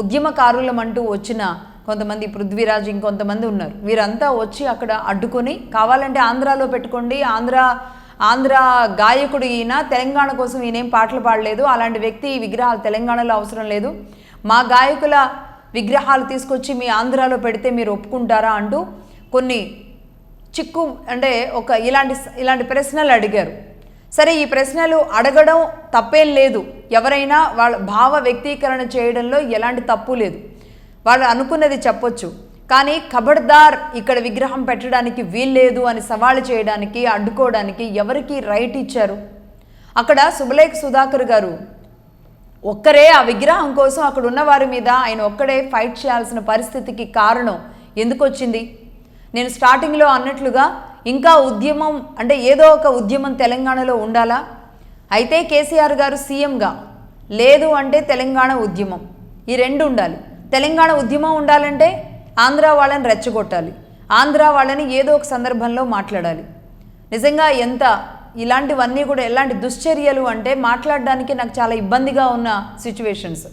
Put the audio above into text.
ఉద్యమకారులమంటూ వచ్చిన కొంతమంది పృథ్వీరాజ్ ఇంకొంతమంది ఉన్నారు. వీరంతా వచ్చి అక్కడ అడ్డుకొని కావాలంటే ఆంధ్రాలో పెట్టుకోండి, ఆంధ్ర గాయకుడు ఈయన, తెలంగాణ కోసం ఈయనేం పాటలు పాడలేదు, అలాంటి వ్యక్తి ఈ విగ్రహాలు తెలంగాణలో అవసరం లేదు, మా గాయకుల విగ్రహాలు తీసుకొచ్చి మీ ఆంధ్రాలో పెడితే మీరు ఒప్పుకుంటారా అంటూ కొన్ని అంటే ఇలాంటి ప్రశ్నలు అడిగారు. సరే, ఈ ప్రశ్నలు అడగడం తప్పేం లేదు, ఎవరైనా వాళ్ళ భావ వ్యక్తీకరణ చేయడంలో ఎలాంటి తప్పు లేదు, వాళ్ళు అనుకున్నది చెప్పొచ్చు. కానీ ఖబర్దార్ ఇక్కడ విగ్రహం పెట్టడానికి వీల్లేదు అని సవాలు చేయడానికి, అడ్డుకోవడానికి ఎవరికి రైట్ ఇచ్చారు? అక్కడ శుభలేఖ సుధాకర్ గారు ఒక్కరే ఆ విగ్రహం కోసం అక్కడ ఉన్న వారి మీద ఆయన ఒక్కడే ఫైట్ చేయాల్సిన పరిస్థితికి కారణం ఎందుకు వచ్చింది? నేను స్టార్టింగ్లో అన్నట్లుగా ఇంకా ఉద్యమం అంటే ఏదో ఒక ఉద్యమం తెలంగాణలో ఉండాలా? అయితే కేసీఆర్ గారు సీఎంగా, లేదు అంటే తెలంగాణ ఉద్యమం, ఈ రెండు ఉండాలి. తెలంగాణ ఉద్యమం ఉండాలంటే ఆంధ్ర వాళ్ళని రెచ్చగొట్టాలి, ఆంధ్ర వాళ్ళని ఏదో ఒక సందర్భంలో మాట్లాడాలి. నిజంగా ఇలాంటివన్నీ కూడా ఎలాంటి దుశ్చర్యలు అంటే మాట్లాడడానికి నాకు చాలా ఇబ్బందిగా ఉన్న సిచ్యువేషన్స్.